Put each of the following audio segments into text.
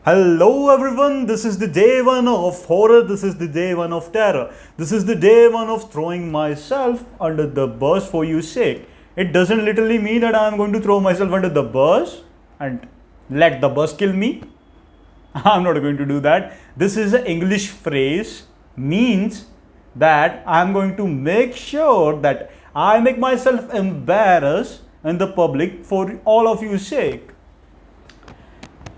Hello everyone, this is the day one of horror, this is the day one of terror, this is the day one of throwing myself under the bus for your sake. It doesn't literally mean that I am going to throw myself under the bus and let the bus kill me. I'm not going to do that. This is an English phrase, means that I'm going to make sure that I make myself embarrassed in the public for all of your sake.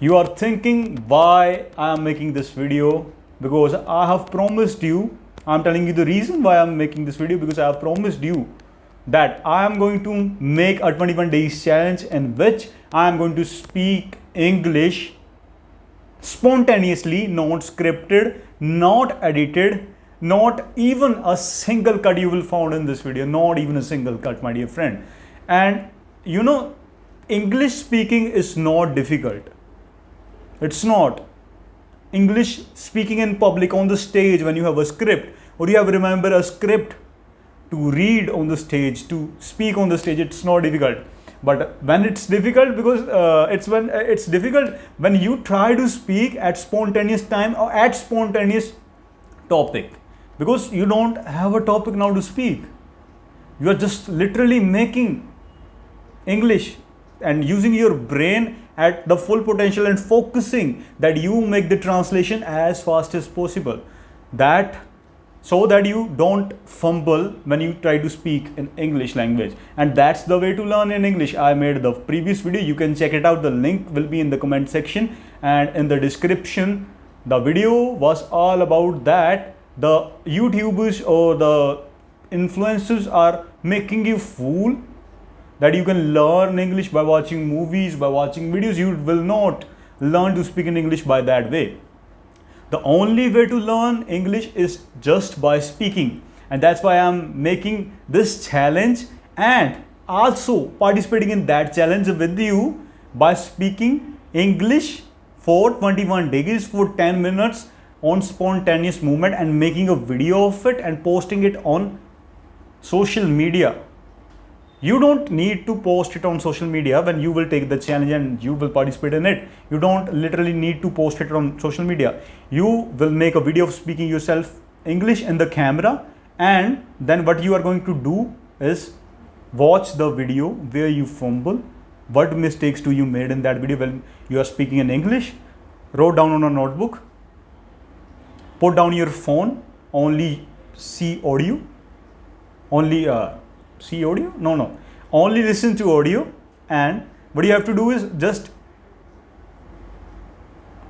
You are thinking why I am making this video, because I have promised you, I am telling you the reason why I am making this video, because I have promised you that I am going to make a 21 days challenge in which I am going to speak English spontaneously, not scripted, not edited, not even a single cut you will find in this video, not even a single cut, my dear friend. And you know, English speaking is not difficult. It's not. English speaking in public on the stage when you have a script, or you have remember a script to read on the stage, to speak on the stage, it's not difficult. But when it's difficult, because it's difficult when you try to speak at spontaneous time or at spontaneous topic, because you don't have a topic now to speak. You are just literally making English and using your brain at the full potential and focusing that you make the translation as fast as possible, that so that you don't fumble when you try to speak in English language. And that's the way to learn in English. I made the previous video, you can check it out, the link will be in the comment section and in the description. The video was all about that the YouTubers or the influencers are making you fool that you can learn English by watching movies, by watching videos. You will not learn to speak in English by that way. The only way to learn English is just by speaking, and that's why I'm making this challenge and also participating in that challenge with you by speaking English for 21 days for 10 minutes on spontaneous movement and making a video of it and posting it on social media. You don't need to post it on social media when you will take the challenge and you will participate in it. You don't literally need to post it on social media. You will make a video of speaking yourself English in the camera, and then what you are going to do is watch the video where you fumble, what mistakes do you made in that video when you are speaking in English, wrote down on a notebook, put down your phone, only see audio, only see audio? No. Only listen to audio, and what you have to do is just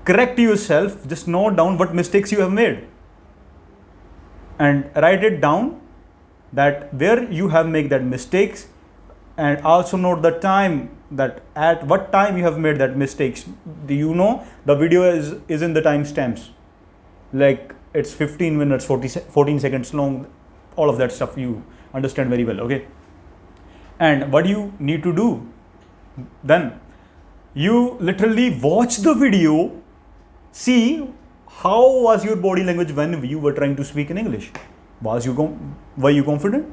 correct yourself, just note down what mistakes you have made and write it down that where you have made that mistakes, and also note the time, that at what time you have made that mistakes. Do you know the video is in the timestamps, like it's 15 minutes 14 seconds long, all of that stuff you understand very well, okay? And what you need to do then, you literally watch the video, see how was your body language when you were trying to speak in English. Were you confident?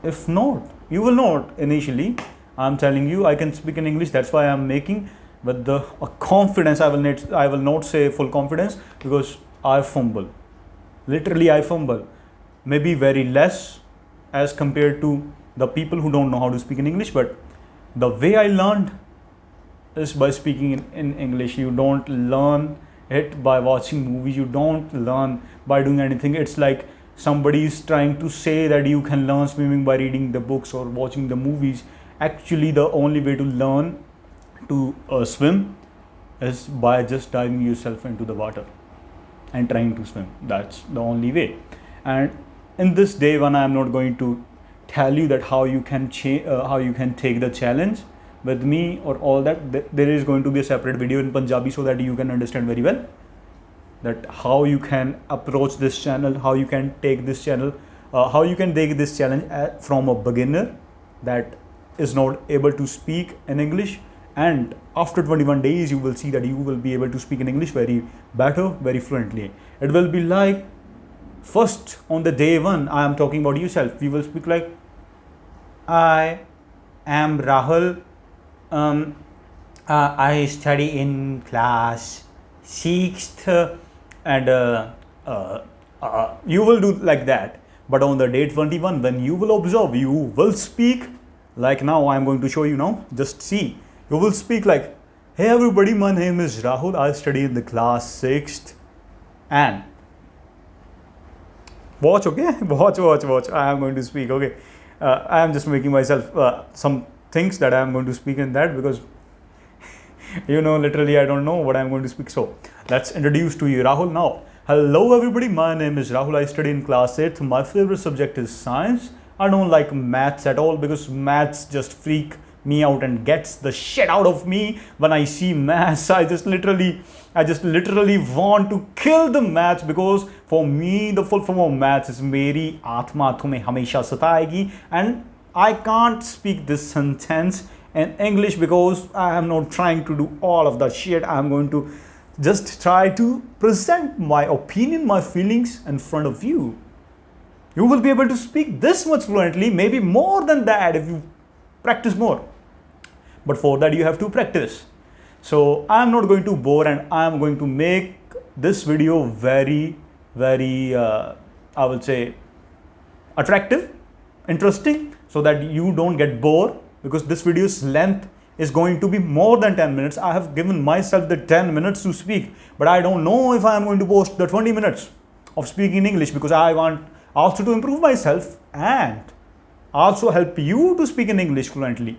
If not, you will not initially. I'm telling you, I can speak in English, that's why I'm making with the confidence. I will not say full confidence, because I fumble, literally I fumble, maybe very less as compared to the people who don't know how to speak in English. But the way I learned is by speaking in English. You don't learn it by watching movies, you don't learn by doing anything. It's like somebody is trying to say that you can learn swimming by reading the books or watching the movies. Actually, the only way to learn to swim is by just diving yourself into the water and trying to swim. That's the only way. And in this day one, I am not going to tell you that how you can take the challenge with me or all that. There is going to be a separate video in Punjabi so that you can understand very well that how you can approach this channel, how you can take this channel, how you can take this challenge from a beginner that is not able to speak in English, and after 21 days you will see that you will be able to speak in English very better, very fluently. It will be like, first on the day one, I am talking about yourself. You will speak like, I am Rahul. I study in class 6th, and you will do like that. But on the day 21, when you will observe, you will speak like now. I am going to show you now. Just see. You will speak like, hey everybody, my name is Rahul. I study in the class 6th. And watch, okay? Watch. I am going to speak, okay? I am just making myself some things that I am going to speak in that, because literally I don't know what I'm going to speak. So let's introduce to you Rahul now. Hello everybody, my name is Rahul. I study in class 8th. My favorite subject is science. I don't like maths at all, because maths just freak me out and gets the shit out of me. When I see maths, I just literally want to kill the maths, because for me the full form of maths is meri atma tumhe hamesha sataegi, and I can't speak this sentence in English because I am not trying to do all of that shit. I am going to just try to present my opinion, my feelings in front of you. You will be able to speak this much fluently, maybe more than that if you practice more. But for that, you have to practice. So I am not going to bore, and I am going to make this video very, very, I will say, attractive, interesting, so that you don't get bored, because this video's length is going to be more than 10 minutes. I have given myself the 10 minutes to speak, but I don't know if I am going to post the 20 minutes of speaking in English, because I want also to improve myself and also help you to speak in English fluently.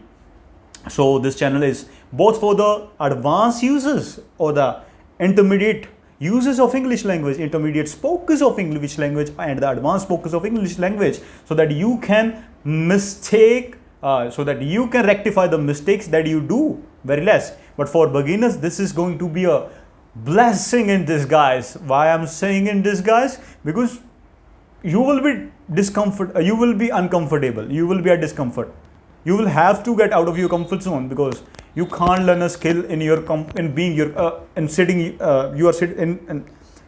So this channel is both for the advanced users or the intermediate users of English language, intermediate speakers of English language, and the advanced speakers of English language, so that you can rectify the mistakes that you do very less. But for beginners, this is going to be a blessing in disguise. Why I'm saying in disguise? Because you will be you will be uncomfortable, you will be at discomfort. You will have to get out of your comfort zone, because you can't learn a skill in your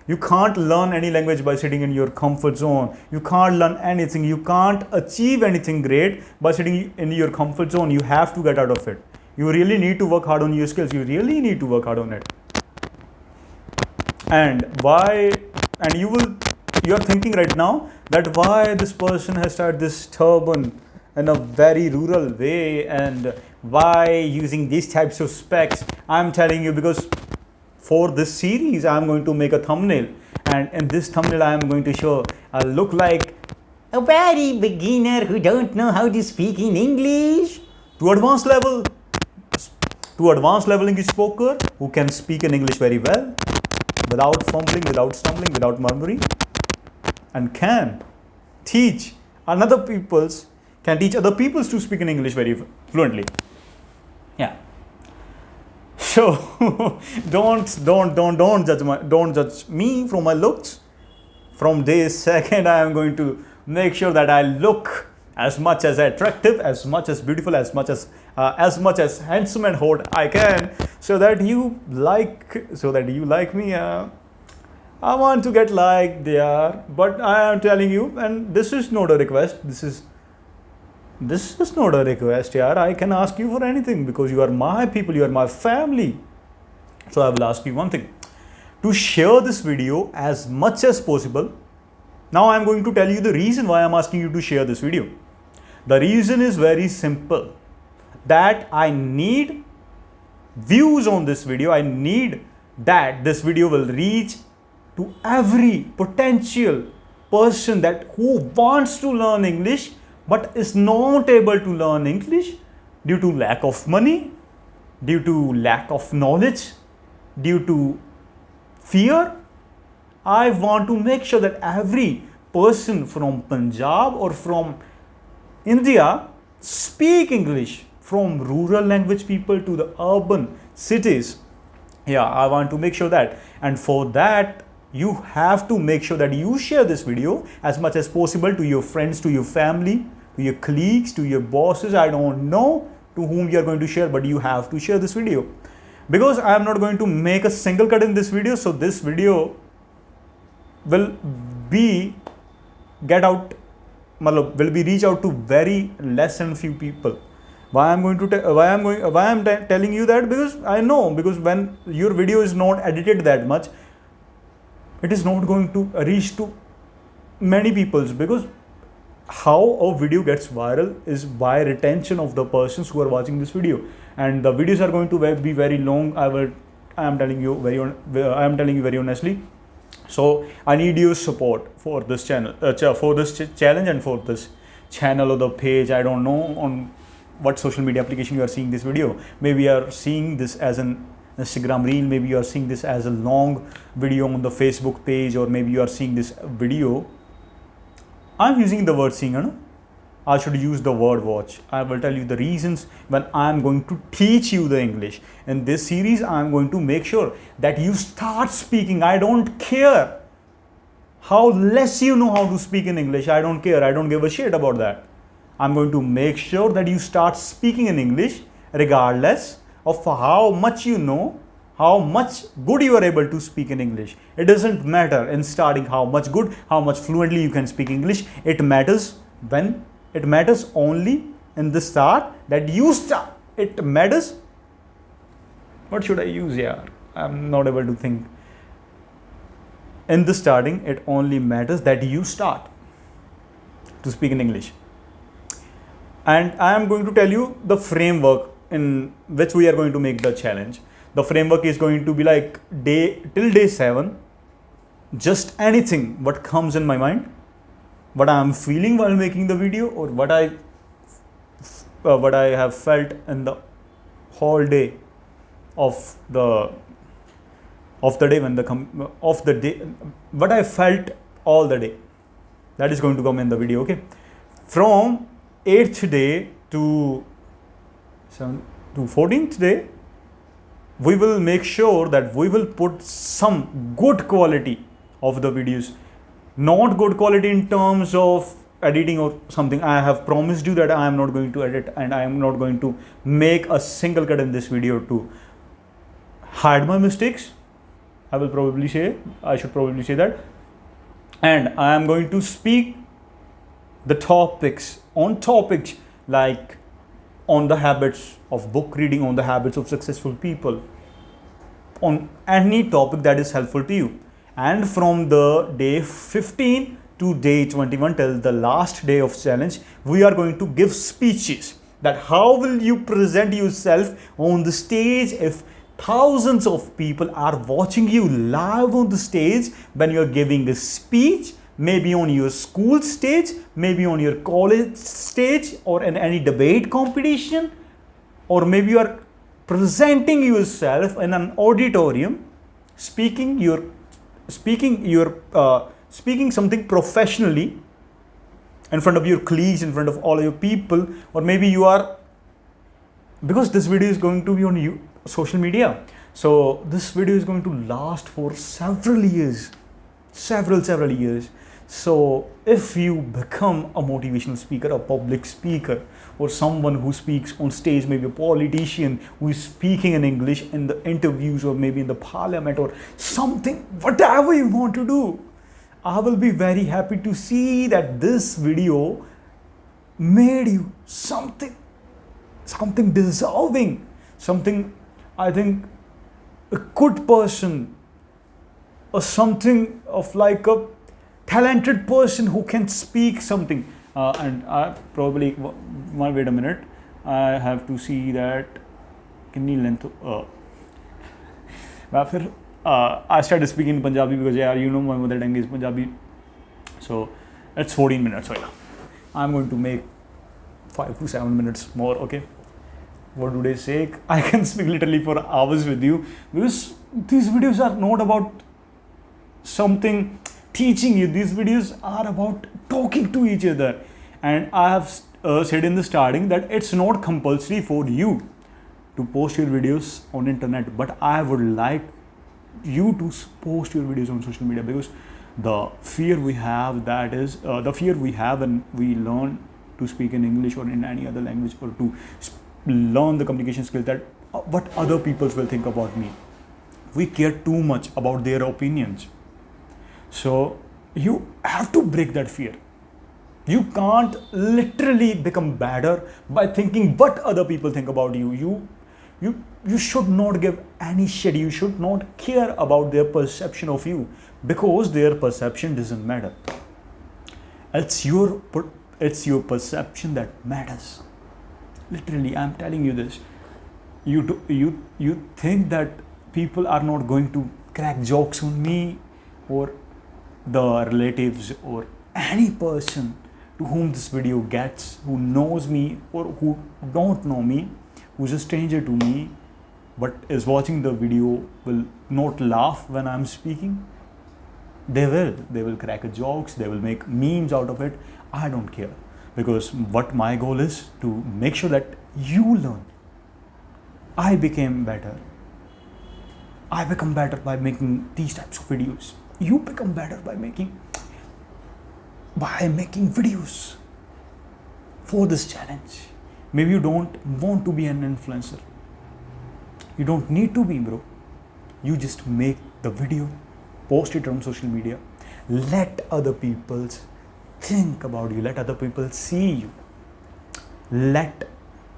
you can't learn any language by sitting in your comfort zone. You can't learn anything. You can't achieve anything great by sitting in your comfort zone. You have to get out of it. You really need to work hard on your skills. You really need to work hard on it. And you're thinking right now that why this person has started this turban in a very rural way, and why using these types of specs. I'm telling you, because for this series I'm going to make a thumbnail, and in this thumbnail I am going to show I look like a very beginner who don't know how to speak in English to advanced level English speaker who can speak in English very well without fumbling, without stumbling, without murmuring, and can teach other peoples to speak in English very fluently. Yeah. So don't judge me from my looks. From day second, I am going to make sure that I look as much as attractive, as much as beautiful, as much as handsome and hot I can, so that you like me. I want to get liked there, but I am telling you, and this is not a request. This is not a request, yaar. I can ask you for anything, because you are my people, you are my family. So I will ask you one thing: to share this video as much as possible. Now I am going to tell you the reason why I am asking you to share this video. The reason is very simple, that I need views on this video. I need that this video will reach to every potential person who wants to learn English but is not able to learn English due to lack of money, due to lack of knowledge, due to fear. I want to make sure that every person from Punjab or from India speak English, from rural language people to the urban cities. Yeah, I want to make sure that. And for that, you have to make sure that you share this video as much as possible to your friends, to your family, to your colleagues, to your bosses. I don't know to whom you are going to share, but you have to share this video, because I am not going to make a single cut in this video. So this video will be reach out to very less than few people. Why I'm going to telling you that? Because I know, because when your video is not edited that much, it is not going to reach to many peoples, because how a video gets viral is by retention of the persons who are watching this video, and the videos are going to be very long. I am telling you very honestly. So I need your support for this channel, for this challenge, and for this channel or the page. I don't know on what social media application you are seeing this video. Maybe you are seeing this as an Instagram reel, maybe you are seeing this as a long video on the Facebook page, or maybe you are seeing this video. I'm using the word seeing, no? I should use the word watch. I will tell you the reasons when I am going to teach you the English. In this series, I am going to make sure that you start speaking. I don't care how less you know how to speak in English. I don't care. I don't give a shit about that. I'm going to make sure that you start speaking in English regardless of how much you know, how much good you are able to speak in English. It doesn't matter in starting how much good, how much fluently you can speak English. It matters only in the start that you start. It matters. What should I use here? I'm not able to think. In the starting, it only matters that you start to speak in English. And I am going to tell you the framework in which we are going to make the challenge. The framework is going to be like till day 7, just anything what comes in my mind, what I am feeling while making the video, or what I have felt in the whole day of the day, what I felt all the day. That is going to come in the video, okay? From 8th day to 14th day, we will make sure that we will put some good quality of the videos. Not good quality in terms of editing or something. I have promised you that I am not going to edit, and I am not going to make a single cut in this video to hide my mistakes. I should probably say that. And I am going to speak the topics like on the habits of book reading, on the habits of successful people, on any topic that is helpful to you. And from the day 15 to day 21 till the last day of challenge, we are going to give speeches. That how will you present yourself on the stage if thousands of people are watching you live on the stage when you are giving a speech, maybe on your school stage, maybe on your college stage, or in any debate competition, or maybe you are presenting yourself in an auditorium, speaking something professionally in front of your colleagues, in front of all your people, or maybe you are, because this video is going to be on social media, so this video is going to last for several years. So if you become a motivational speaker, a public speaker, or someone who speaks on stage, maybe a politician who is speaking in English in the interviews, or maybe in the parliament, or something, whatever you want to do, I will be very happy to see that this video made you something deserving, something, I think, a good person, or something of like a talented person who can speak something. And I probably, wait a minute, I have to see that कितनी length. I started speaking Punjabi because my mother tongue is Punjabi, so it's 14 minutes. So yeah, I'm going to make 5 to 7 minutes more. Okay, for today's sake, I can speak literally for hours with you, because these videos are not about something teaching you. These videos are about talking to each other. And I have said in the starting that it's not compulsory for you to post your videos on internet, but I would like you to post your videos on social media, because the fear we have, that is the fear we have when we learn to speak in English or in any other language, or to learn the communication skill, that what other people will think about me. We care too much about their opinions. So you have to break that fear. You can't literally become better by thinking what other people think about you. You should not give any shit. You should not care about their perception of you, because their perception doesn't matter. It's your perception that matters. Literally, I'm telling you this. You think that people are not going to crack jokes on me, or the relatives, or any person to whom this video gets, who knows me or who don't know me, who's a stranger to me but is watching the video, will not laugh when I'm speaking. They will crack jokes, they will make memes out of it. I don't care, because what my goal is to make sure that you learn. I become better by making these types of videos. You become better by making videos for this challenge. Maybe you don't want to be an influencer. You don't need to be, bro. You just make the video, post it on social media, let other people think about you, let other people see you, let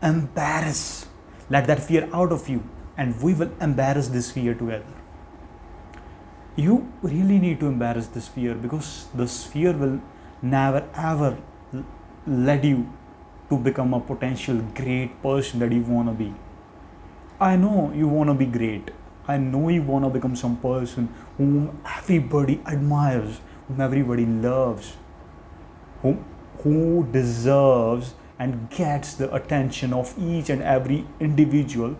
that fear out of you, and we will embarrass this fear together. You really need to embarrass this fear, because this fear will never ever led you to become a potential great person that you want to be. I know you want to be great. I know you want to become some person whom everybody admires, whom everybody loves, who deserves and gets the attention of each and every individual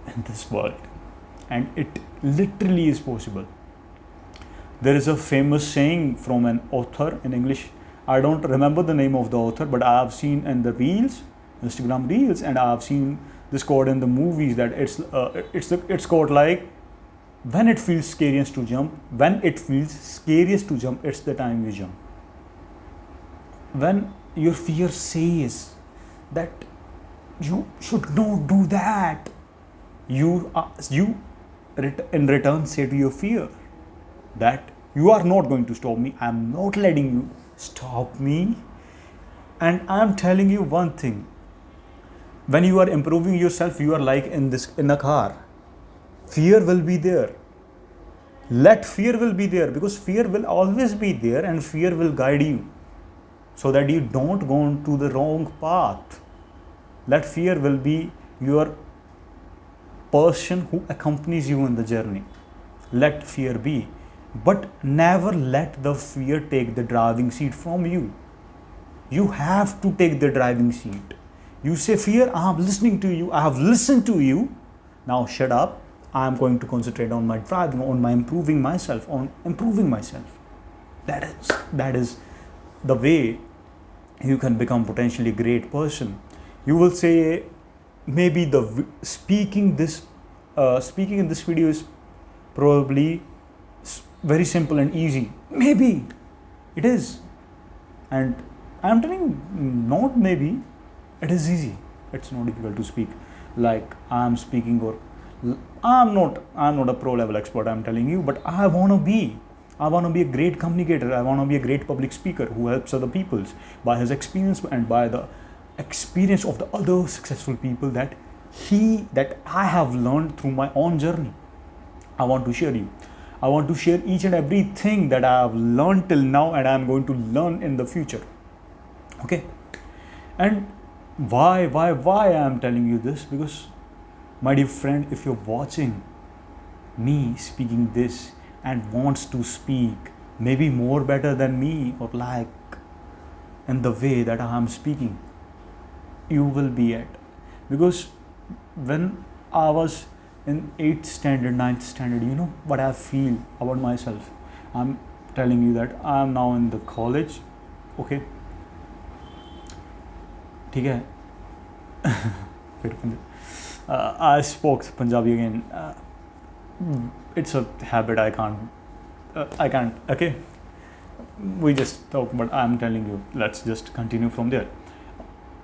in this world. And it literally is possible. There is a famous saying from an author in English. I don't remember the name of the author, but I have seen in the reels, Instagram reels, and I have seen this quote in the movies, that it's quote like, when it feels scariest to jump, it's the time you jump. When your fear says that you should not do that, you in return say to your fear that you are not going to stop me. I'm not letting you stop me. And I'm telling you one thing. When you are improving yourself, you are like in a car. Fear will be there. Let fear will be there, because fear will always be there, and fear will guide you so that you don't go into the wrong path. Let fear will be your person who accompanies you in the journey. Let fear be, but never let the fear take the driving seat from you. You have to take the driving seat. You say, fear, I am listening to you. I have listened to you. Now shut up. I am going to concentrate on my driving, on my improving myself. That is the way you can become potentially a great person. You will say, maybe speaking in this video is probably very simple and easy. Maybe it is, and I am telling you, not maybe. It is easy. It's not difficult to speak like I am speaking, or I'm not a pro level expert, I'm telling you, but I want to be a great communicator. I want to be a great public speaker who helps other people by his experience and by the experience of the other successful people that I have learned through my own journey. I want to share you. I want to share each and everything that I have learned till now, and I am going to learn in the future. Okay? And why I am telling you this? Because, my dear friend, if you're watching me speaking this and wants to speak maybe more better than me, or like in the way that I am speaking, you will be at. Because when I was in 8th standard, 9th standard, you know what I feel about myself. I'm telling you that I am now in the college. Okay. ठीक है. I spoke Punjabi again. It's a habit. I can't. Okay. We just talk, but I'm telling you, let's just continue from there.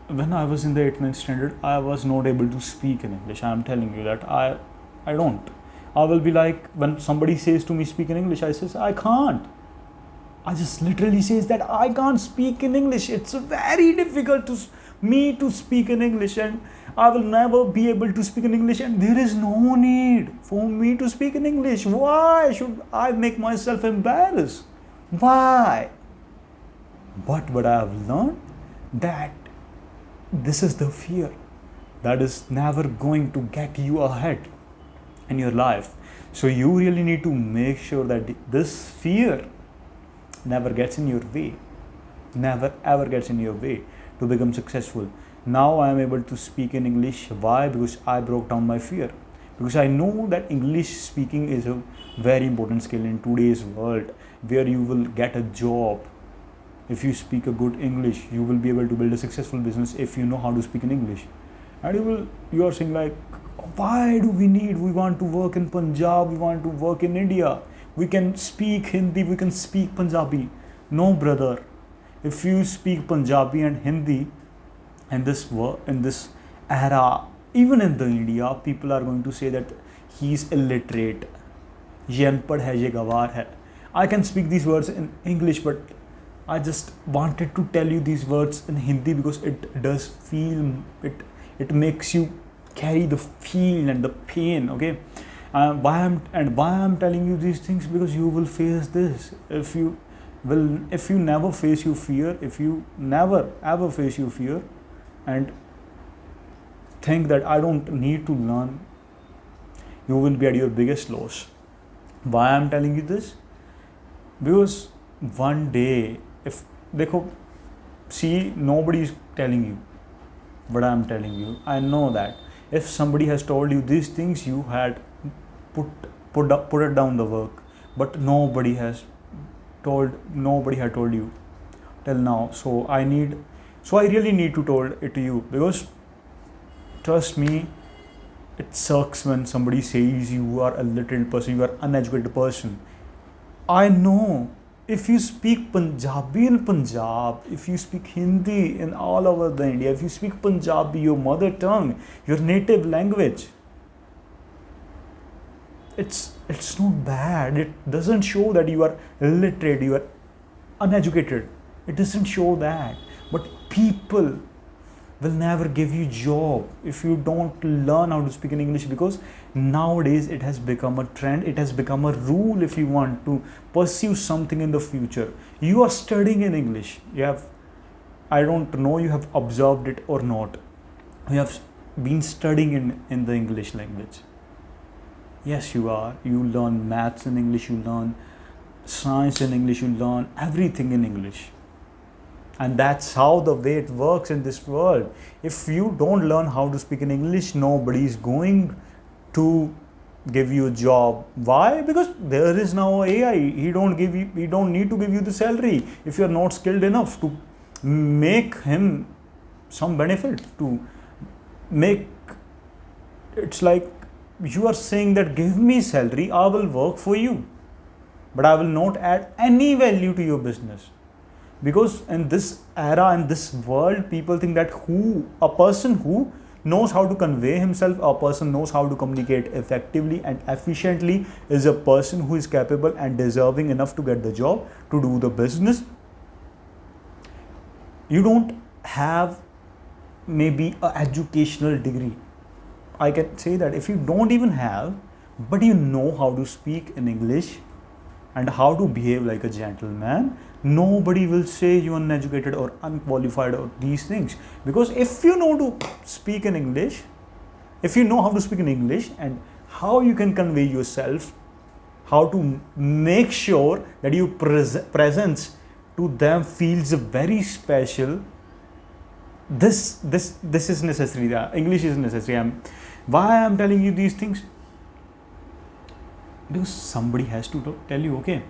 When I was in the 8th, 9th standard, I was not able to speak in English. I'm telling you that I don't. I will be like, when somebody says to me speak in English, I says I can't. I just literally says that I can't speak in English. It's very difficult to me to speak in English, and I will never be able to speak in English, and there is no need for me to speak in English. Why should I make myself embarrassed? Why? But what I have learned that this is the fear that is never going to get you ahead in your life. So you really need to make sure that this fear never gets in your way, never ever gets in your way to become successful. Now I am able to speak in English. Why? Because I broke down my fear. Because I know that English speaking is a very important skill in today's world, where you will get a job. If you speak a good English, you will be able to build a successful business if you know how to speak in English. And you are saying like, why do we want to work in Punjab, we want to work in India, we can speak Hindi, we can speak Punjabi. No, brother. If you speak Punjabi and Hindi in this era, even in the India, people are going to say that he is illiterate. Ye anpad hai, ye gawar hai. I can speak these words in English, but I just wanted to tell you these words in Hindi because it does feel, it makes you carry the feel and the pain, okay? Why I'm telling you these things? Because you will face this. If you never face your fear, if you never ever face your fear and think that I don't need to learn, you will be at your biggest loss. Why I'm telling you this? Because one day, nobody is telling you what I'm telling you. I know that if somebody has told you these things, you had put it down the work, but nobody had told you till now. So I really need to tell it to you, because trust me, it sucks when somebody says you are a literate person, you are uneducated person. I know. If you speak Punjabi in Punjab, if you speak Hindi in all over the India, if you speak Punjabi, your mother tongue, your native language, it's not bad. It doesn't show that you are illiterate, you are uneducated. It doesn't show that. But people will never give you job if you don't learn how to speak in English, because nowadays it has become a trend, it has become a rule. If you want to pursue something in the future, you are studying in English. I don't know you have observed it or not, you have been studying in the English language. Yes, you are. You learn maths in English, you learn science in English, you learn everything in English. And that's how the way it works in this world. If you don't learn how to speak in English, nobody is going to give you a job. Why? Because there is now AI. He don't need to give you the salary if you are not skilled enough to make him some benefit, to make. It's like you are saying that give me salary, I will work for you, but I will not add any value to your business. Because in this era, in this world, people think that a person who knows how to convey himself, a person knows how to communicate effectively and efficiently, is a person who is capable and deserving enough to get the job, to do the business. You don't have maybe an educational degree. I can say that if you don't even have, but you know how to speak in English and how to behave like a gentleman, nobody will say you are uneducated or unqualified or these things. Because if you know to speak in English, if you know how to speak in English and how you can convey yourself, how to make sure that your presence to them feels very special, this is necessary. English is necessary. Why I'm telling you these things? Because somebody has to tell you, okay,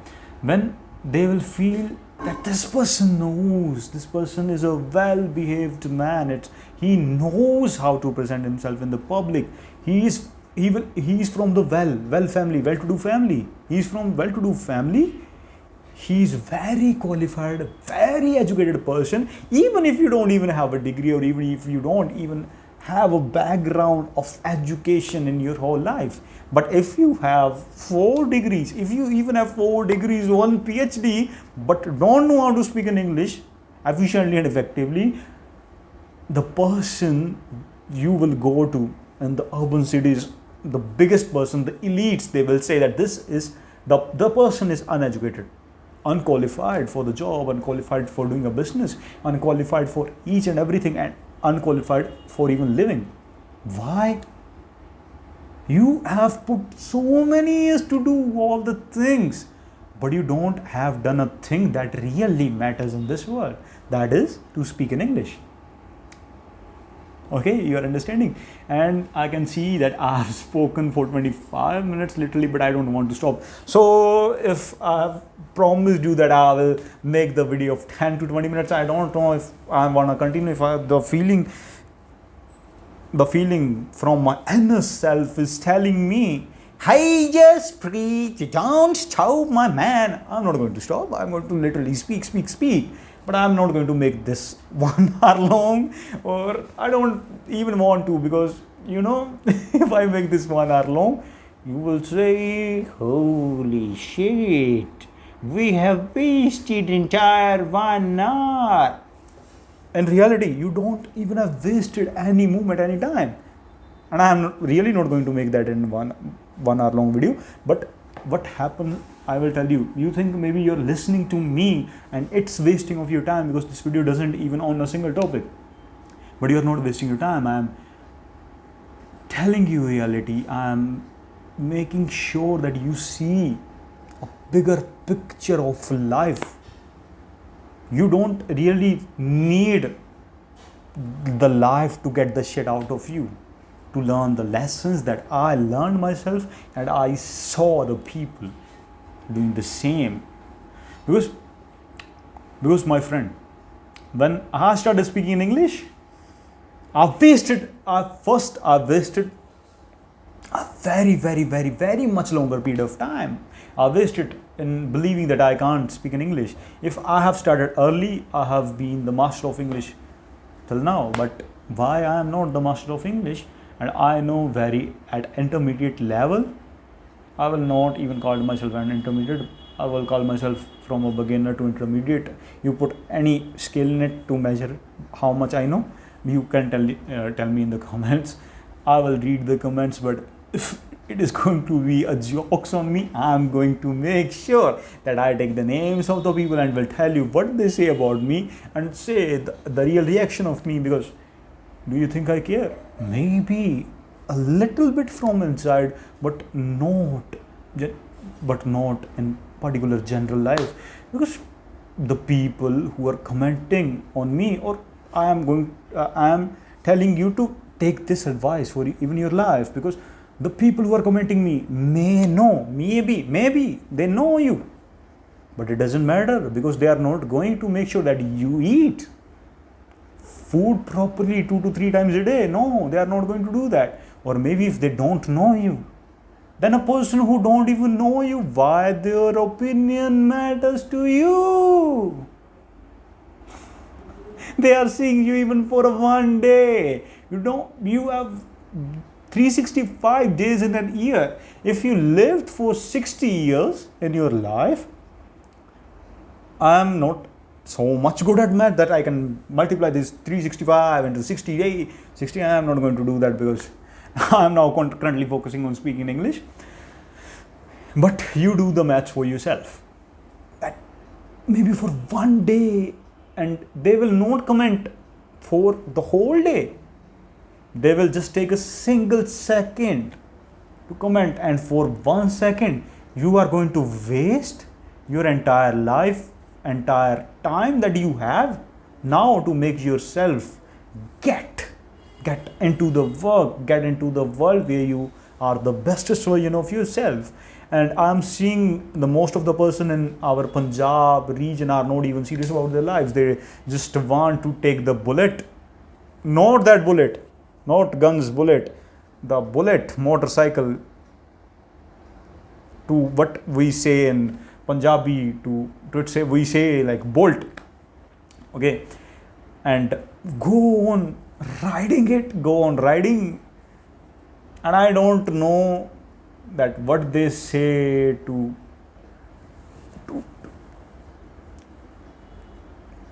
when they will feel that this person knows, this person is a well-behaved man, he knows how to present himself in the public, he is from the well-to-do family, he's from well-to-do family, he's very qualified, very educated person. Even if you don't even have a degree, or even if you don't even have a background of education in your whole life. But if you have 4 degrees, if you even have 4 degrees, 1 PhD, but don't know how to speak in English efficiently and effectively, the person you will go to in the urban cities, the biggest person, the elites, they will say that this is the person is uneducated, unqualified for the job, unqualified for doing a business, unqualified for each and everything, and unqualified for even living. Why? You have put so many years to do all the things, but you don't have done a thing that really matters in this world. That is to speak in English. Okay, you are understanding? And I can see that I have spoken for 25 minutes literally, but I don't want to stop. So if I have promised you that I will make the video of 10 to 20 minutes, I don't know if I want to continue. If the feeling from my inner self is telling me, hey, just preach, don't stop, my man. I'm not going to stop. I'm going to literally speak. But I'm not going to make this 1 hour long, or I don't even want to, because if I make this 1 hour long, you will say, holy shit, we have wasted entire 1 hour. In reality, you don't even have wasted any moment, any time. And I am really not going to make that in one hour long video. But what happened, I will tell you. You think maybe you're listening to me and it's wasting of your time because this video doesn't even own a single topic. But you're not wasting your time. I am telling you reality. I am making sure that you see a bigger picture of life. You don't really need the life to get the shit out of you, to learn the lessons that I learned myself, and I saw the people doing the same. Because my friend, when I started speaking in English, I wasted a very much longer period of time. I wasted in believing that I can't speak in English. If I have started early, I have been the master of English till now. But why I am not the master of English, and I know very at intermediate level, I will not even call myself an intermediate. I will call myself from a beginner to intermediate. You put any scale in it to measure how much I know, you can tell me in the comments. I will read the comments, but if it is going to be a jokes on me, I am going to make sure that I take the names of the people and will tell you what they say about me and say the real reaction of me. Because do you think I care? Maybe a little bit from inside, but not in particular general life. Because the people who are commenting on me, or I am telling you to take this advice for even your life, because the people who are commenting me maybe they know you, but it doesn't matter, because they are not going to make sure that you eat food properly 2 to 3 times a day. No, they are not going to do that. Or maybe if they don't know you, then a person who don't even know you, why their opinion matters to you? They are seeing you even for 1 day. You have 365 days in an year. If you lived for 60 years in your life, I am not so much good at math that I can multiply this 365 into 60. I am not going to do that, because I am now currently focusing on speaking English. But you do the maths for yourself. That maybe for 1 day, and they will not comment for the whole day. They will just take a single second to comment, and for 1 second you are going to waste your entire life, entire time that you have now to make yourself get into the work, get into the world where you are the bestest version of yourself. And I'm seeing the most of the person in our Punjab region are not even serious about their lives. They just want to take the bullet, not that bullet, not guns bullet, the bullet motorcycle, to what we say in Punjabi, to we say like bolt, okay, and go on riding it, go on riding. And I don't know that what they say to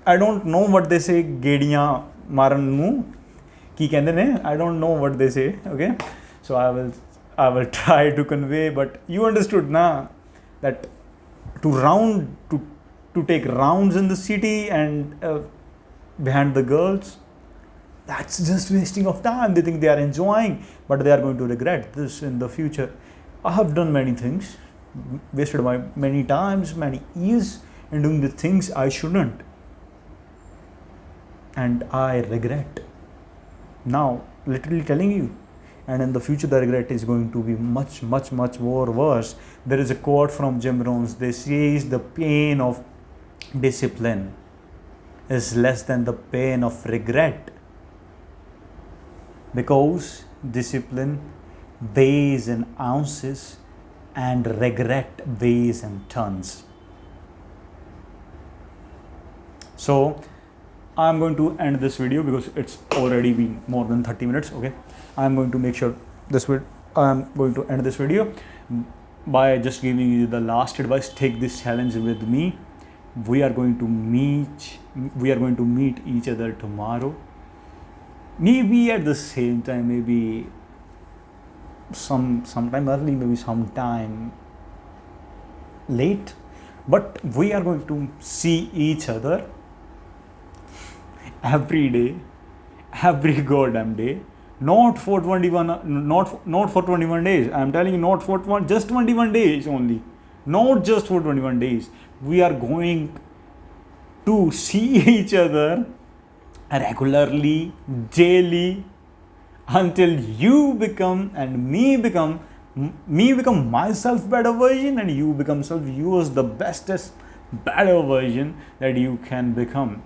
I don't know what they say ਗੇੜੀਆਂ ਮਾਰਨ ਨੂੰ ਕੀ ਕਹਿੰਦੇ ਨੇ I don't know what they say. Okay, so I will try to convey, but you understood na, that to take rounds in the city and behind the girls, that's just wasting of time. They think they are enjoying, but they are going to regret this in the future. I have done many things, wasted my many times, many years in doing the things I shouldn't, and I regret now, literally telling you. And in the future the regret is going to be much more worse. There is a quote from Jim Rohn. They says the pain of discipline is less than the pain of regret, because discipline weighs in ounces and regret weighs in tons. So I'm going to end this video because it's already been more than 30 minutes. Okay, I'm going to make sure I'm going to end this video by just giving you the last advice. Take this challenge with me. We are going to meet each other tomorrow, maybe at the same time, maybe sometime early, maybe sometime late, but we are going to see each other every day, every goddamn day. Not for 21 days. I'm telling you, not for just 21 days only. Not just for 21 days. We are going to see each other regularly, daily, until you become and me become myself better version, and you become yours the bestest better version that you can become.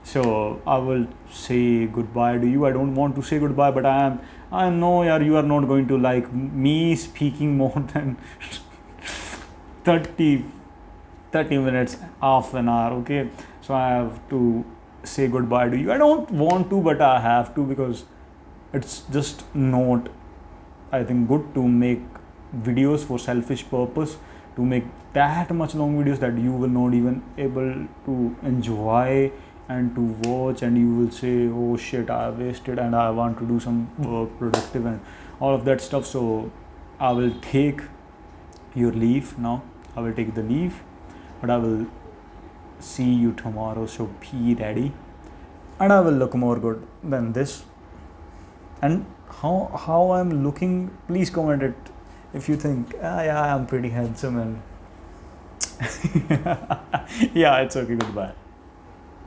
So I will say goodbye to you. I don't want to say goodbye, but I know you are not going to like me speaking more than 30 minutes, half an hour. Okay, so I have to say goodbye to you. I don't want to, but I have to, because it's just not, I think, good to make videos for selfish purpose, to make that much long videos that you will not even able to enjoy and to watch, and you will say, oh shit, I wasted and I want to do some work productive and all of that stuff. So I will take your leave now. I will take the leave, but I will see you tomorrow, so be ready, and I will look more good than this. And how I'm looking, please comment it if you think yeah, I'm pretty handsome, and yeah, it's okay. Goodbye.